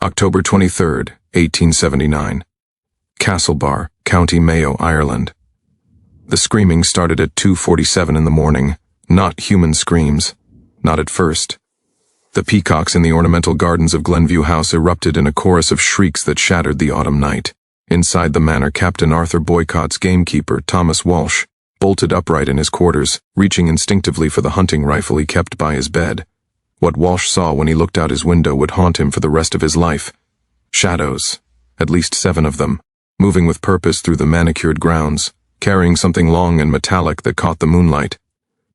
October 23rd, 1879. Castlebar, County Mayo, Ireland. The screaming started at 2:47 in the morning. Not human screams. Not at first. The peacocks in the ornamental gardens of Glenview House erupted in a chorus of shrieks that shattered the autumn night. Inside the manor, Captain Arthur Boycott's gamekeeper, Thomas Walsh, bolted upright in his quarters, reaching instinctively for the hunting rifle he kept by his bed. What Walsh saw when he looked out his window would haunt him for the rest of his life. Shadows, at least 7 of them, moving with purpose through the manicured grounds, carrying something long and metallic that caught the moonlight.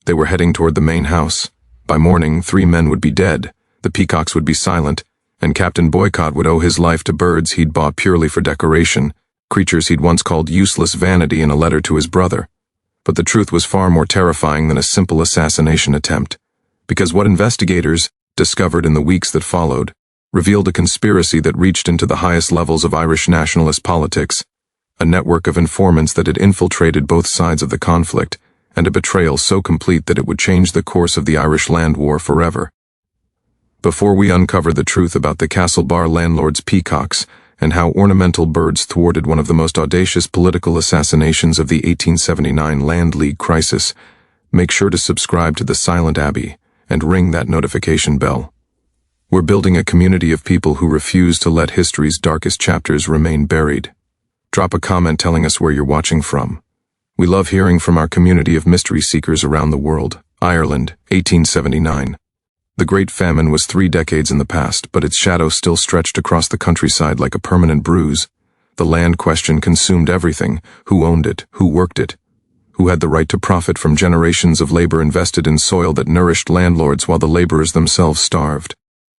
They were heading toward the main house. By morning, 3 men would be dead, the peacocks would be silent, and Captain Boycott would owe his life to birds he'd bought purely for decoration, creatures he'd once called useless vanity in a letter to his brother. But the truth was far more terrifying than a simple assassination attempt, because what investigators discovered in the weeks that followed revealed a conspiracy that reached into the highest levels of Irish nationalist politics, a network of informants that had infiltrated both sides of the conflict, and a betrayal so complete that it would change the course of the Irish land war forever. Before we uncover the truth about the Castlebar landlord's peacocks and how ornamental birds thwarted one of the most audacious political assassinations of the 1879 Land League crisis, make sure to subscribe to The Silent Abbey and ring that notification bell. We're building a community of people who refuse to let history's darkest chapters remain buried. Drop a comment telling us where you're watching from. We love hearing from our community of mystery seekers around the world. Ireland, 1879. The Great Famine was 3 decades in the past, but its shadow still stretched across the countryside like a permanent bruise. The land question consumed everything: who owned it, who worked it, who had the right to profit from generations of labor invested in soil that nourished landlords while the laborers themselves starved.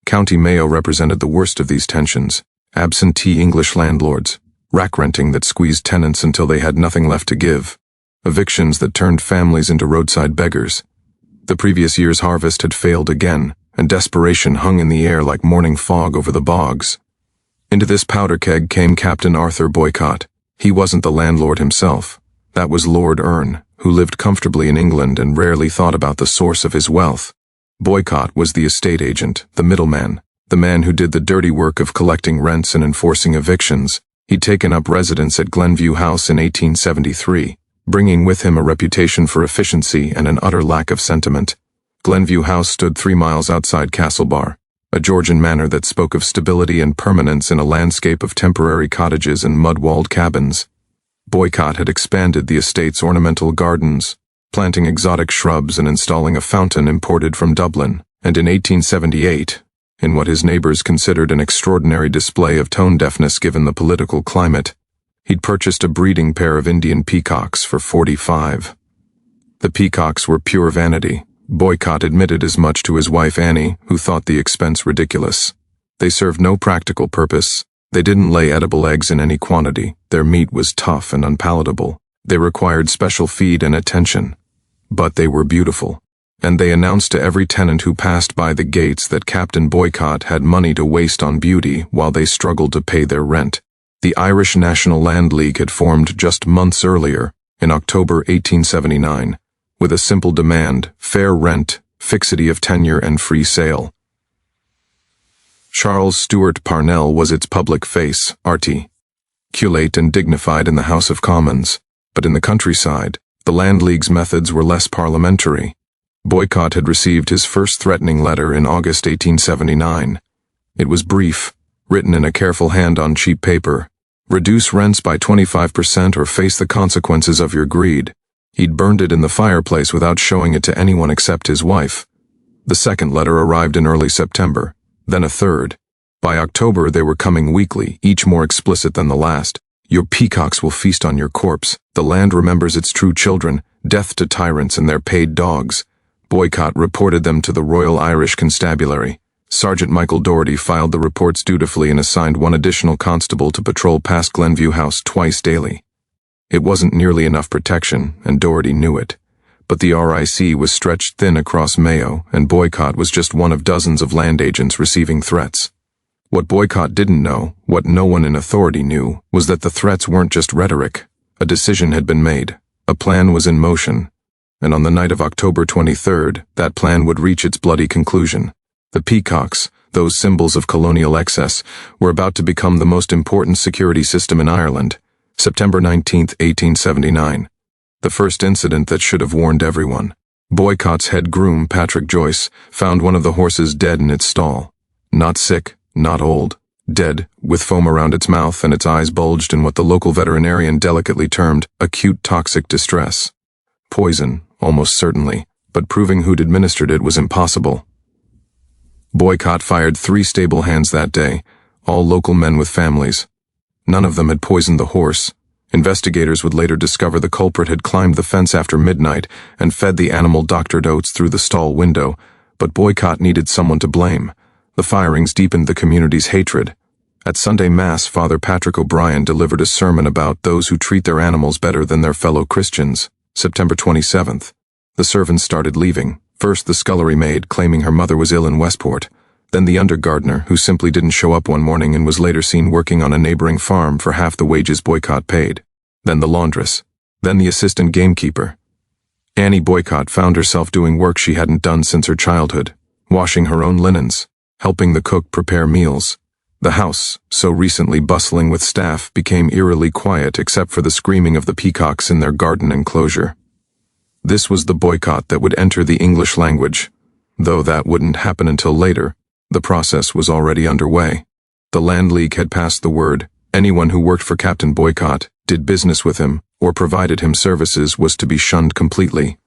County Mayo represented the worst of these tensions: absentee English landlords, rack renting that squeezed tenants until they had nothing left to give, evictions that turned families into roadside beggars. The previous year's harvest had failed again, and desperation hung in the air like morning fog over the bogs. Into this powder keg came Captain Arthur Boycott. He wasn't the landlord himself. That was Lord Erne, who lived comfortably in England and rarely thought about the source of his wealth. Boycott was the estate agent, the middleman, the man who did the dirty work of collecting rents and enforcing evictions. He'd taken up residence at Glenview House in 1873. Bringing with him a reputation for efficiency and an utter lack of sentiment. Glenview House stood 3 miles outside Castlebar, a Georgian manor that spoke of stability and permanence in a landscape of temporary cottages and mud-walled cabins. Boycott had expanded the estate's ornamental gardens, planting exotic shrubs and installing a fountain imported from Dublin, and in 1878, in what his neighbors considered an extraordinary display of tone deafness given the political climate, he'd purchased a breeding pair of Indian peacocks for $45. The peacocks were pure vanity. Boycott admitted as much to his wife Annie, who thought the expense ridiculous. They served no practical purpose. They didn't lay edible eggs in any quantity. Their meat was tough and unpalatable. They required special feed and attention. But they were beautiful. And they announced to every tenant who passed by the gates that Captain Boycott had money to waste on beauty while they struggled to pay their rent. The Irish National Land League had formed just months earlier, in October 1879, with a simple demand: fair rent, fixity of tenure, and free sale. Charles Stewart Parnell was its public face, articulate and dignified in the House of Commons, but in the countryside, the Land League's methods were less parliamentary. Boycott had received his first threatening letter in August 1879. It was brief, written in a careful hand on cheap paper: reduce rents by 25% or face the consequences of your greed. He'd burned it in the fireplace without showing it to anyone except his wife. The second letter arrived in early September, then a third. By October they were coming weekly, each more explicit than the last. Your peacocks will feast on your corpse. The land remembers its true children. Death to tyrants and their paid dogs. Boycott reported them to the Royal Irish Constabulary. Sergeant Michael Doherty filed the reports dutifully and assigned 1 additional constable to patrol past Glenview House twice daily. It wasn't nearly enough protection, and Doherty knew it. But the RIC was stretched thin across Mayo, and Boycott was just one of dozens of land agents receiving threats. What Boycott didn't know, what no one in authority knew, was that the threats weren't just rhetoric. A decision had been made. A plan was in motion. And on the night of October 23rd, that plan would reach its bloody conclusion. The peacocks, those symbols of colonial excess, were about to become the most important security system in Ireland. September 19, 1879. The first incident that should have warned everyone. Boycott's head groom, Patrick Joyce, found one of the horses dead in its stall. Not sick, not old. Dead, with foam around its mouth and its eyes bulged in what the local veterinarian delicately termed acute toxic distress. Poison, almost certainly, but proving who'd administered it was impossible. Boycott fired 3 stable hands that day, all local men with families. None of them had poisoned the horse. Investigators would later discover the culprit had climbed the fence after midnight and fed the animal doctored oats through the stall window, but Boycott needed someone to blame. The firings deepened the community's hatred. At Sunday Mass, Father Patrick O'Brien delivered a sermon about those who treat their animals better than their fellow Christians. September 27th. The servants started leaving. First the scullery maid, claiming her mother was ill in Westport. Then the undergardener, who simply didn't show up one morning and was later seen working on a neighboring farm for half the wages Boycott paid. Then the laundress. Then the assistant gamekeeper. Annie Boycott found herself doing work she hadn't done since her childhood, washing her own linens, helping the cook prepare meals. The house, so recently bustling with staff, became eerily quiet except for the screaming of the peacocks in their garden enclosure. This was the Boycott that would enter the English language. Though that wouldn't happen until later, the process was already underway. The Land League had passed the word. Anyone who worked for Captain Boycott, did business with him, or provided him services was to be shunned completely.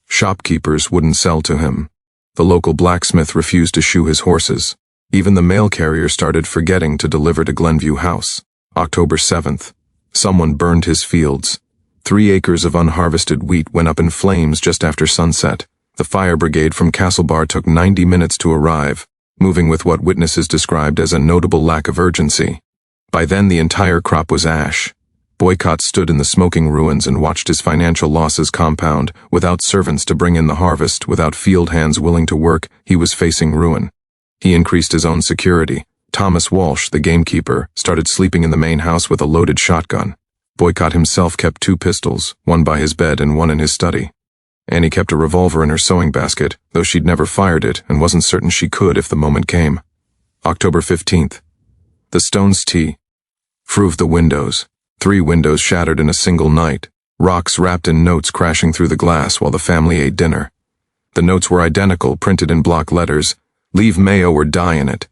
Shopkeepers wouldn't sell to him. The local blacksmith refused to shoe his horses. Even the mail carrier started forgetting to deliver to Glenview House. October 7th. Someone burned his fields. 3 acres of unharvested wheat went up in flames just after sunset. The fire brigade from Castlebar took 90 minutes to arrive, moving with what witnesses described as a notable lack of urgency. By then the entire crop was ash. Boycott stood in the smoking ruins and watched his financial losses compound. Without servants to bring in the harvest, without field hands willing to work, he was facing ruin. He increased his own security. Thomas Walsh, the gamekeeper, started sleeping in the main house with a loaded shotgun. Boycott himself kept 2 pistols, one by his bed and one in his study. Annie kept a revolver in her sewing basket, though she'd never fired it and wasn't certain she could if the moment came. October 15th. The Stones Tea. Proved the windows. 3 windows shattered in a single night. Rocks wrapped in notes crashing through the glass while the family ate dinner. The notes were identical, printed in block letters. Leave Mayo or die in it.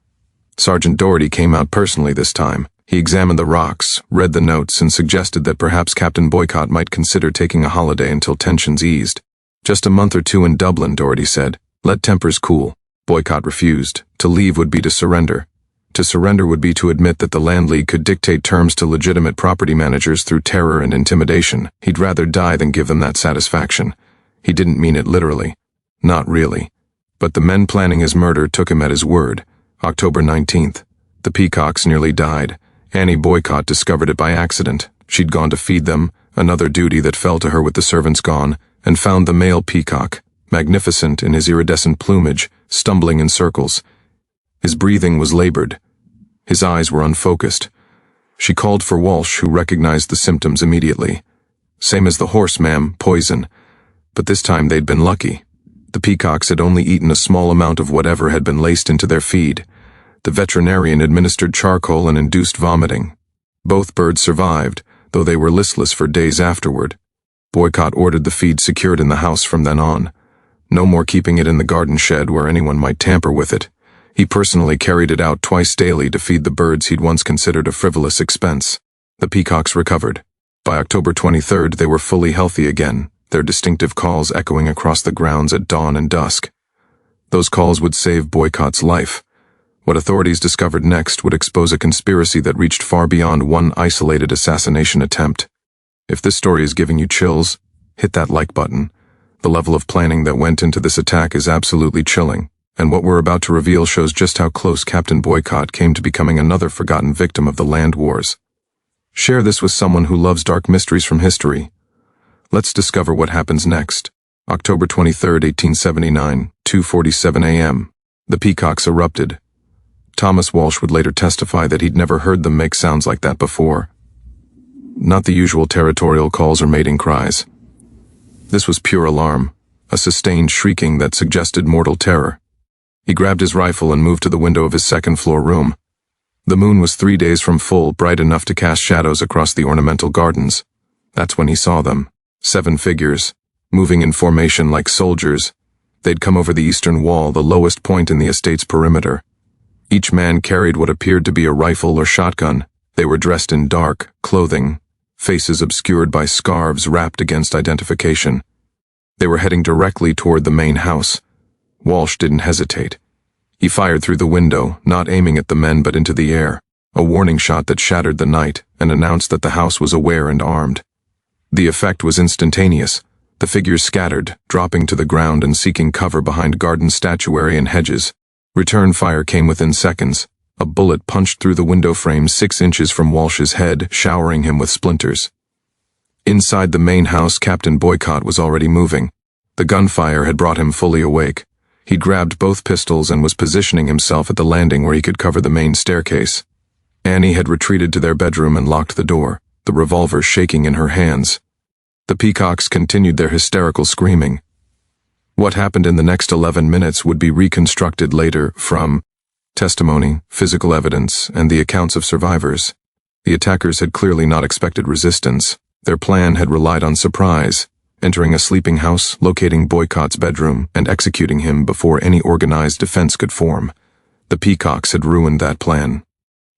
Sergeant Doherty came out personally this time. He examined the rocks, read the notes, and suggested that perhaps Captain Boycott might consider taking a holiday until tensions eased. Just a month or 2 in Dublin, Doherty said. Let tempers cool. Boycott refused. To leave would be to surrender. To surrender would be to admit that the Land League could dictate terms to legitimate property managers through terror and intimidation. He'd rather die than give them that satisfaction. He didn't mean it literally. Not really. But the men planning his murder took him at his word. October 19th. The peacocks nearly died. Annie Boycott discovered it by accident. She'd gone to feed them, another duty that fell to her with the servants gone, and found the male peacock, magnificent in his iridescent plumage, stumbling in circles. His breathing was labored. His eyes were unfocused. She called for Walsh, who recognized the symptoms immediately. Same as the horse, ma'am, poison. But this time they'd been lucky. The peacocks had only eaten a small amount of whatever had been laced into their feed. The veterinarian administered charcoal and induced vomiting. Both birds survived, though they were listless for days afterward. Boycott ordered the feed secured in the house from then on. No more keeping it in the garden shed where anyone might tamper with it. He personally carried it out twice daily to feed the birds he'd once considered a frivolous expense. The peacocks recovered. By October 23rd, they were fully healthy again, their distinctive calls echoing across the grounds at dawn and dusk. Those calls would save Boycott's life. What authorities discovered next would expose a conspiracy that reached far beyond one isolated assassination attempt. If this story is giving you chills, hit that like button. The level of planning that went into this attack is absolutely chilling, and what we're about to reveal shows just how close Captain Boycott came to becoming another forgotten victim of the land wars. Share this with someone who loves dark mysteries from history. Let's discover what happens next. October 23, 1879, 2:47 a.m. The peacocks erupted. Thomas Walsh would later testify that he'd never heard them make sounds like that before. Not the usual territorial calls or mating cries. This was pure alarm, a sustained shrieking that suggested mortal terror. He grabbed his rifle and moved to the window of his second-floor room. The moon was 3 days from full, bright enough to cast shadows across the ornamental gardens. That's when he saw them. 7 figures, moving in formation like soldiers. They'd come over the eastern wall, the lowest point in the estate's perimeter. Each man carried what appeared to be a rifle or shotgun. They were dressed in dark clothing, faces obscured by scarves wrapped against identification. They were heading directly toward the main house. Walsh didn't hesitate. He fired through the window, not aiming at the men but into the air, a warning shot that shattered the night and announced that the house was aware and armed. The effect was instantaneous. The figures scattered, dropping to the ground and seeking cover behind garden statuary and hedges. Return fire came within seconds. A bullet punched through the window frame 6 inches from Walsh's head, showering him with splinters. Inside the main house, Captain Boycott was already moving. The gunfire had brought him fully awake. He'd grabbed both pistols and was positioning himself at the landing where he could cover the main staircase. Annie had retreated to their bedroom and locked the door, the revolver shaking in her hands. The Peacocks continued their hysterical screaming. What happened in the next 11 minutes would be reconstructed later from testimony, physical evidence, and the accounts of survivors. The attackers had clearly not expected resistance. Their plan had relied on surprise, entering a sleeping house, locating Boycott's bedroom, and executing him before any organized defense could form. The Peacocks had ruined that plan.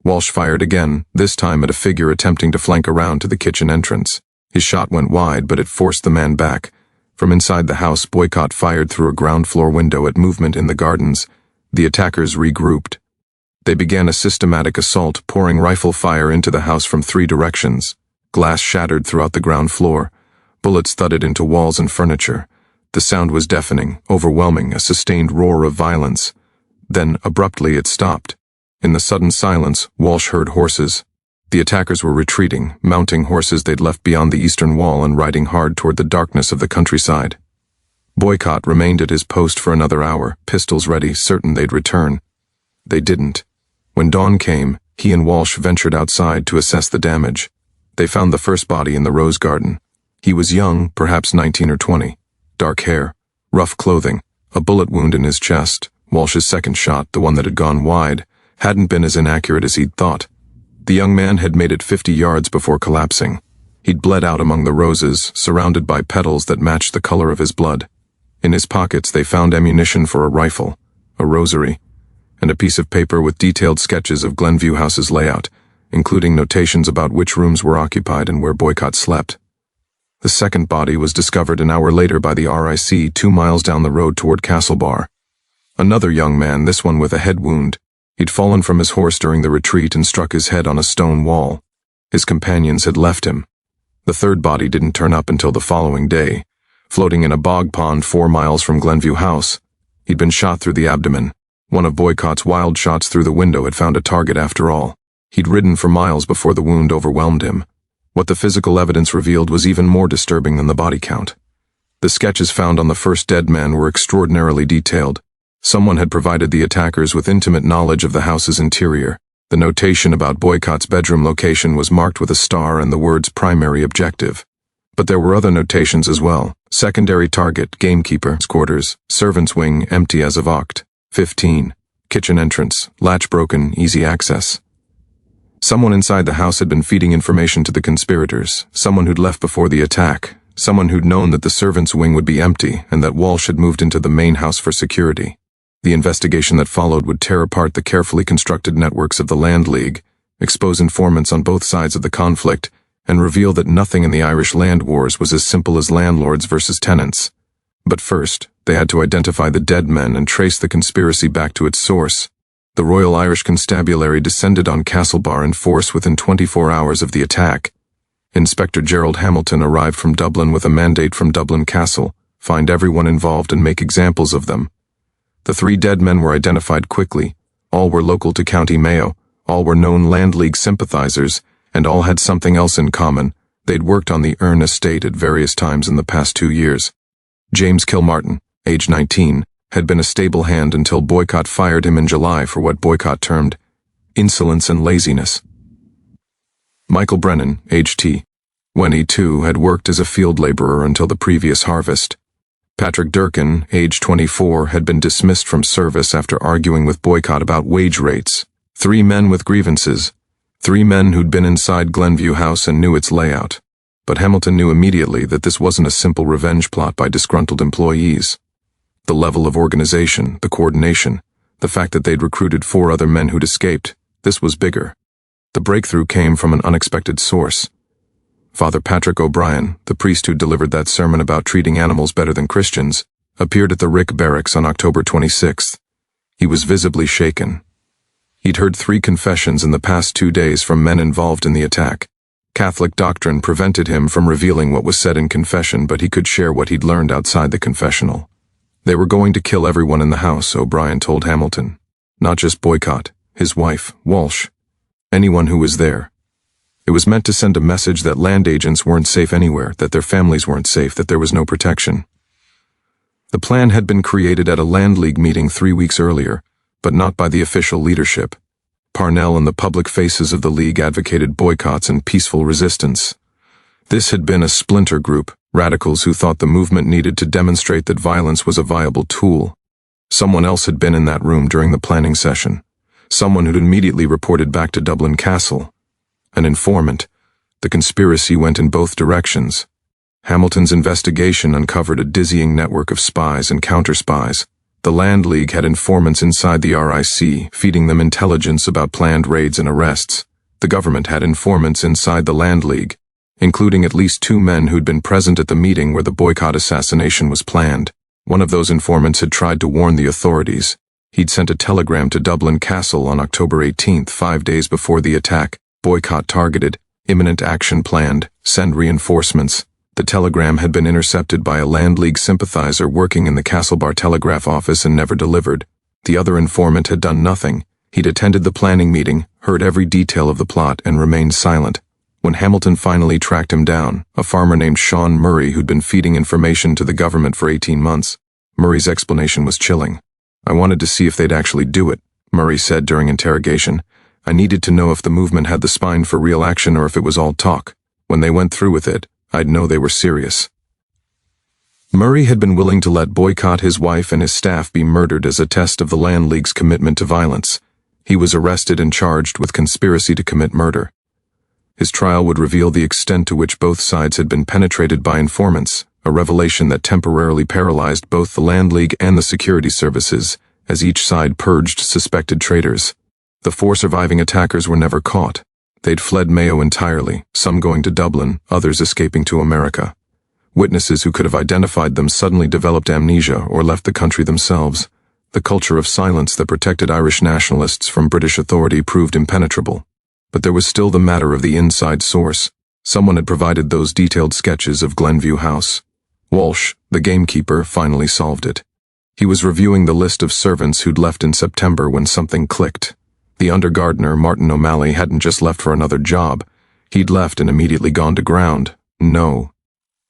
Walsh fired again, this time at a figure attempting to flank around to the kitchen entrance. His shot went wide, but it forced the man back. From inside the house, Boycott fired through a ground-floor window at movement in the gardens. The attackers regrouped. They began a systematic assault, pouring rifle fire into the house from 3 directions. Glass shattered throughout the ground floor. Bullets thudded into walls and furniture. The sound was deafening, overwhelming, a sustained roar of violence. Then, abruptly, it stopped. In the sudden silence, Walsh heard horses. The attackers were retreating, mounting horses they'd left beyond the eastern wall and riding hard toward the darkness of the countryside. Boycott remained at his post for another hour, pistols ready, certain they'd return. They didn't. When dawn came, he and Walsh ventured outside to assess the damage. They found the first body in the rose garden. He was young, perhaps 19 or 20. Dark hair, rough clothing, a bullet wound in his chest. Walsh's second shot, the one that had gone wide, hadn't been as inaccurate as he'd thought. The young man had made it 50 yards before collapsing. He'd bled out among the roses, surrounded by petals that matched the color of his blood. In his pockets they found ammunition for a rifle, a rosary, and a piece of paper with detailed sketches of Glenview House's layout, including notations about which rooms were occupied and where Boycott slept. The second body was discovered an hour later by the RIC 2 miles down the road toward Castlebar. Another young man, this one with a head wound. He'd fallen from his horse during the retreat and struck his head on a stone wall. His companions had left him. The third body didn't turn up until the following day, floating in a bog pond 4 miles from Glenview House. He'd been shot through the abdomen. One of Boycott's wild shots through the window had found a target after all. He'd ridden for miles before the wound overwhelmed him. What the physical evidence revealed was even more disturbing than the body count. The sketches found on the first dead man were extraordinarily detailed. Someone had provided the attackers with intimate knowledge of the house's interior. The notation about Boycott's bedroom location was marked with a star and the words primary objective. But there were other notations as well. Secondary target, gamekeeper's quarters, servant's wing, empty as of Oct. 15. Kitchen entrance, latch broken, easy access. Someone inside the house had been feeding information to the conspirators, someone who'd left before the attack, someone who'd known that the servant's wing would be empty and that Walsh had moved into the main house for security. The investigation that followed would tear apart the carefully constructed networks of the Land League, expose informants on both sides of the conflict, and reveal that nothing in the Irish land wars was as simple as landlords versus tenants. But first, they had to identify the dead men and trace the conspiracy back to its source. The Royal Irish Constabulary descended on Castlebar in force within 24 hours of the attack. Inspector Gerald Hamilton arrived from Dublin with a mandate from Dublin Castle: find everyone involved and make examples of them. The 3 dead men were identified quickly. All were local to County Mayo, all were known Land League sympathizers, and all had something else in common. They'd worked on the Erne estate at various times in the past 2 years. James Kilmartin, age 19, had been a stable hand until Boycott fired him in July for what Boycott termed insolence and laziness. Michael Brennan, age T, when he too had worked as a field laborer until the previous harvest. Patrick Durkin, age 24, had been dismissed from service after arguing with Boycott about wage rates. 3 men with grievances. 3 men who'd been inside Glenview House and knew its layout. But Hamilton knew immediately that this wasn't a simple revenge plot by disgruntled employees. The level of organization, the coordination, the fact that they'd recruited 4 other men who'd escaped, this was bigger. The breakthrough came from an unexpected source. Father Patrick O'Brien, the priest who delivered that sermon about treating animals better than Christians, appeared at the Rick Barracks on October 26th. He was visibly shaken. He'd heard 3 confessions in the past 2 days from men involved in the attack. Catholic doctrine prevented him from revealing what was said in confession, but he could share what he'd learned outside the confessional. They were going to kill everyone in the house, O'Brien told Hamilton. Not just Boycott, his wife, Walsh. Anyone who was there. It was meant to send a message that land agents weren't safe anywhere, that their families weren't safe, that there was no protection. The plan had been created at a Land League meeting 3 weeks earlier, but not by the official leadership. Parnell and the public faces of the League advocated boycotts and peaceful resistance. This had been a splinter group, radicals who thought the movement needed to demonstrate that violence was a viable tool. Someone else had been in that room during the planning session. Someone who'd immediately reported back to Dublin Castle. An informant. The conspiracy went in both directions. Hamilton's investigation uncovered a dizzying network of spies and counter-spies. The Land League had informants inside the RIC, feeding them intelligence about planned raids and arrests. The government had informants inside the Land League, including at least 2 men who'd been present at the meeting where the Boycott assassination was planned. One of those informants had tried to warn the authorities. He'd sent a telegram to Dublin Castle on October 18th, 5 days before the attack. Boycott targeted, imminent action planned, send reinforcements. The telegram had been intercepted by a Land League sympathizer working in the Castlebar telegraph office and never delivered. The other informant had done nothing. He'd attended the planning meeting, heard every detail of the plot, and remained silent. When Hamilton finally tracked him down, a farmer named Sean Murray who'd been feeding information to the government for 18 months, Murray's explanation was chilling. "I wanted to see if they'd actually do it," Murray said during interrogation. "I needed to know if the movement had the spine for real action or if it was all talk. When they went through with it, I'd know they were serious." Murray had been willing to let Boycott, his wife, and his staff be murdered as a test of the Land League's commitment to violence. He was arrested and charged with conspiracy to commit murder. His trial would reveal the extent to which both sides had been penetrated by informants, a revelation that temporarily paralyzed both the Land League and the security services, as each side purged suspected traitors. The 4 surviving attackers were never caught. They'd fled Mayo entirely, some going to Dublin, others escaping to America. Witnesses who could have identified them suddenly developed amnesia or left the country themselves. The culture of silence that protected Irish nationalists from British authority proved impenetrable. But there was still the matter of the inside source. Someone had provided those detailed sketches of Glenview House. Walsh, the gamekeeper, finally solved it. He was reviewing the list of servants who'd left in September when something clicked. The under-gardener, Martin O'Malley, hadn't just left for another job. He'd left and immediately gone to ground. No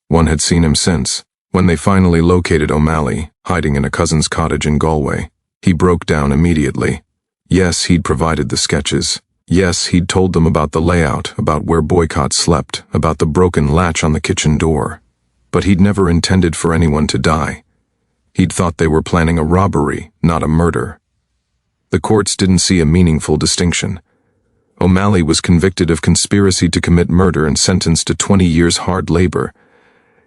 one had seen him since. When they finally located O'Malley, hiding in a cousin's cottage in Galway, he broke down immediately. Yes, he'd provided the sketches. Yes, he'd told them about the layout, about where Boycott slept, about the broken latch on the kitchen door. But he'd never intended for anyone to die. He'd thought they were planning a robbery, not a murder. The courts didn't see a meaningful distinction. O'Malley was convicted of conspiracy to commit murder and sentenced to 20 years hard labor.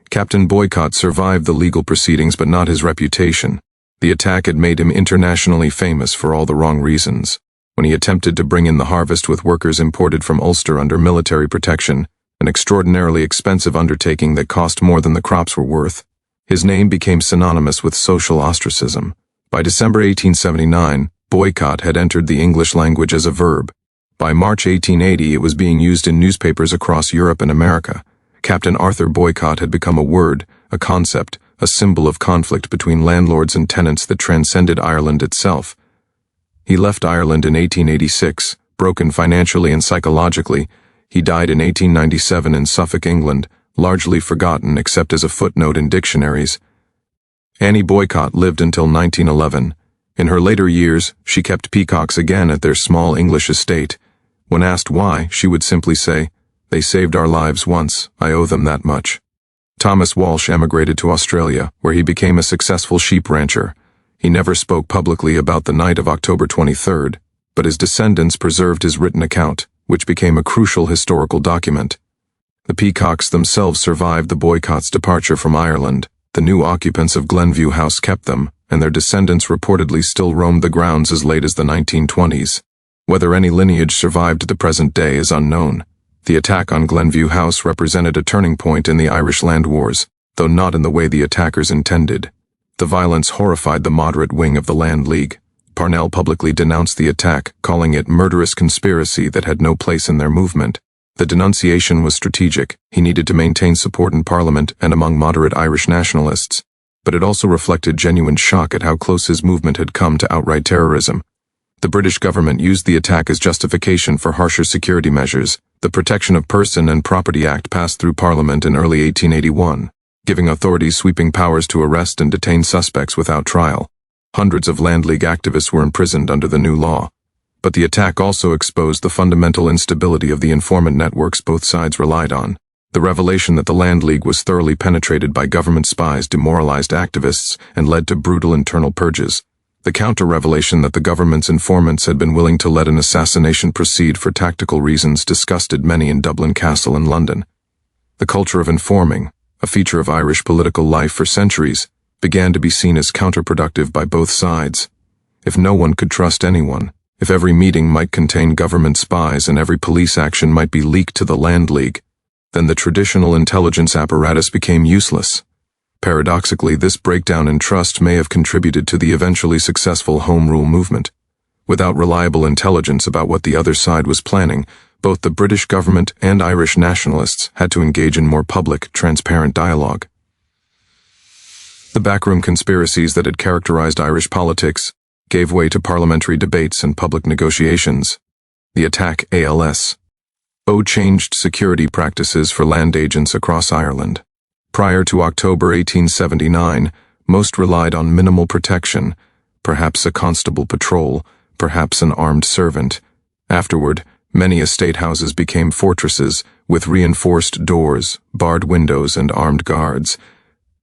Captain Boycott survived the legal proceedings, but not his reputation. The attack had made him internationally famous for all the wrong reasons. When he attempted to bring in the harvest with workers imported from Ulster under military protection, an extraordinarily expensive undertaking that cost more than the crops were worth, his name became synonymous with social ostracism. By December 1879, boycott had entered the English language as a verb. By March 1880, it was being used in newspapers across Europe and America. Captain Arthur Boycott had become a word, a concept, a symbol of conflict between landlords and tenants that transcended Ireland itself. He left Ireland in 1886, broken financially and psychologically. He died in 1897 in Suffolk, England, largely forgotten except as a footnote in dictionaries. Annie Boycott lived until 1911. In her later years, she kept peacocks again at their small English estate. When asked why, she would simply say, "They saved our lives once, I owe them that much." Thomas Walsh emigrated to Australia, where he became a successful sheep rancher. He never spoke publicly about the night of October 23rd, but his descendants preserved his written account, which became a crucial historical document. The Peacocks themselves survived the Boycott's departure from Ireland. The new occupants of Glenview House kept them, and their descendants reportedly still roamed the grounds as late as the 1920s. Whether any lineage survived to the present day is unknown. The attack on Glenview House represented a turning point in the Irish land wars, though not in the way the attackers intended. The violence horrified the moderate wing of the Land League. Parnell publicly denounced the attack, calling it murderous conspiracy that had no place in their movement. The denunciation was strategic. He needed to maintain support in Parliament and among moderate Irish nationalists, but it also reflected genuine shock at how close his movement had come to outright terrorism. The British government used the attack as justification for harsher security measures. The Protection of Person and Property Act passed through Parliament in early 1881, giving authorities sweeping powers to arrest and detain suspects without trial. Hundreds of Land League activists were imprisoned under the new law. But the attack also exposed the fundamental instability of the informant networks both sides relied on. The revelation that the Land League was thoroughly penetrated by government spies demoralized activists and led to brutal internal purges. The counter-revelation that the government's informants had been willing to let an assassination proceed for tactical reasons disgusted many in Dublin Castle and London. The culture of informing, a feature of Irish political life for centuries, began to be seen as counterproductive by both sides. If no one could trust anyone, if every meeting might contain government spies and every police action might be leaked to the Land League, then the traditional intelligence apparatus became useless. Paradoxically, this breakdown in trust may have contributed to the eventually successful Home Rule movement. Without reliable intelligence about what the other side was planning, both the British government and Irish nationalists had to engage in more public, transparent dialogue. The backroom conspiracies that had characterized Irish politics gave way to parliamentary debates and public negotiations. The attack ALS changed security practices for land agents across Ireland. Prior to October 1879, most relied on minimal protection, perhaps a constable patrol, perhaps an armed servant. Afterward, many estate houses became fortresses with reinforced doors, barred windows, and armed guards.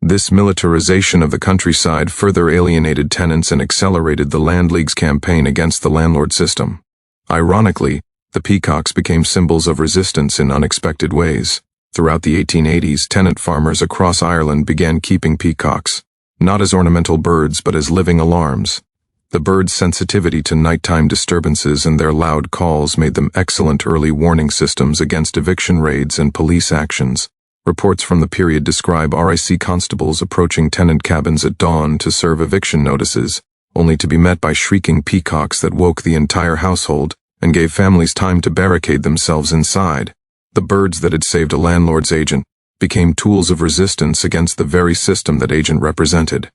This militarization of the countryside further alienated tenants and accelerated the Land League's campaign against the landlord system. Ironically, the Peacocks became symbols of resistance in unexpected ways. Throughout the 1880s, tenant farmers across Ireland began keeping peacocks, not as ornamental birds but as living alarms. The birds' sensitivity to nighttime disturbances and their loud calls made them excellent early warning systems against eviction raids and police actions. Reports from the period describe RIC constables approaching tenant cabins at dawn to serve eviction notices, only to be met by shrieking peacocks that woke the entire household and gave families time to barricade themselves inside. The birds that had saved a landlord's agent became tools of resistance against the very system that agent represented.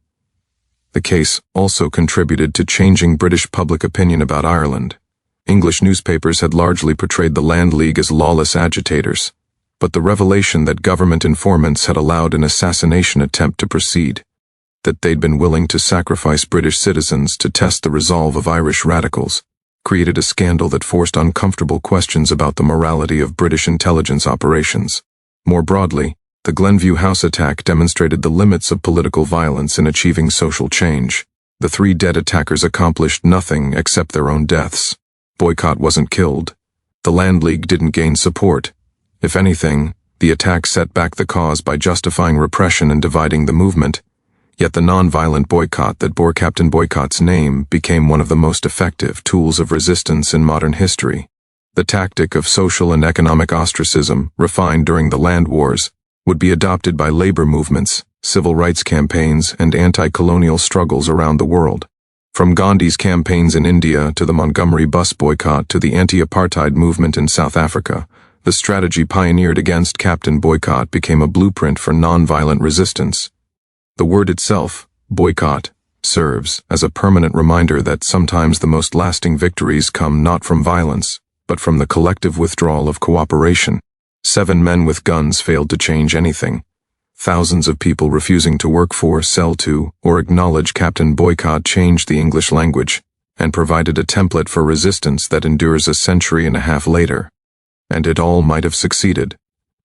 The case also contributed to changing British public opinion about Ireland. English newspapers had largely portrayed the Land League as lawless agitators, but the revelation that government informants had allowed an assassination attempt to proceed, that they'd been willing to sacrifice British citizens to test the resolve of Irish radicals, created a scandal that forced uncomfortable questions about the morality of British intelligence operations. More broadly, the Glenview House attack demonstrated the limits of political violence in achieving social change. The three dead attackers accomplished nothing except their own deaths. Boycott wasn't killed. The Land League didn't gain support. If anything, the attack set back the cause by justifying repression and dividing the movement. Yet the non-violent boycott that bore Captain Boycott's name became one of the most effective tools of resistance in modern history. The tactic of social and economic ostracism, refined during the land wars, would be adopted by labor movements, civil rights campaigns, and anti-colonial struggles around the world. From Gandhi's campaigns in India to the Montgomery bus boycott to the anti-apartheid movement in South Africa, the strategy pioneered against Captain Boycott became a blueprint for non-violent resistance. The word itself, boycott, serves as a permanent reminder that sometimes the most lasting victories come not from violence, but from the collective withdrawal of cooperation. 7 men with guns failed to change anything. Thousands of people refusing to work for, sell to, or acknowledge Captain Boycott changed the English language and provided a template for resistance that endures a century and a half later. And it all might have succeeded.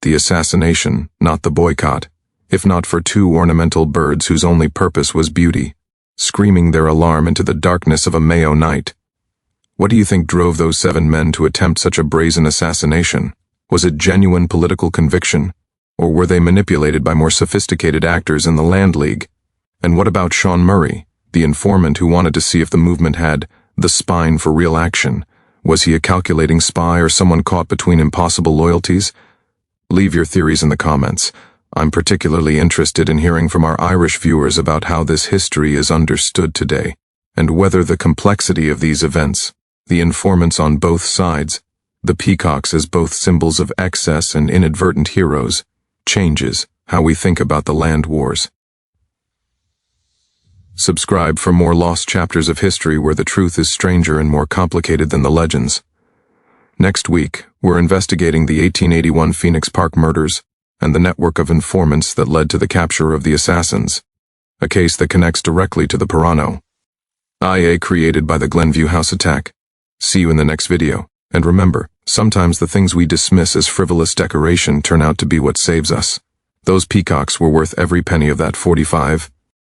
The assassination, not the boycott, if not for two ornamental birds whose only purpose was beauty, screaming their alarm into the darkness of a Mayo night. What do you think drove those 7 men to attempt such a brazen assassination? Was it genuine political conviction, or were they manipulated by more sophisticated actors in the Land League? And what about Sean Murray, the informant who wanted to see if the movement had the spine for real action? Was he a calculating spy or someone caught between impossible loyalties? Leave your theories in the comments. I'm particularly interested in hearing from our Irish viewers about how this history is understood today, and whether the complexity of these events, the informants on both sides, the peacocks as both symbols of excess and inadvertent heroes, changes how we think about the land wars. Subscribe for more lost chapters of history where the truth is stranger and more complicated than the legends. Next week, we're investigating the 1881 Phoenix Park murders and the network of informants that led to the capture of the assassins, a case that connects directly to the Pirano, IA created by the Glenview House attack. See you in the next video, and remember, sometimes the things we dismiss as frivolous decoration turn out to be what saves us. Those peacocks were worth every penny of that 45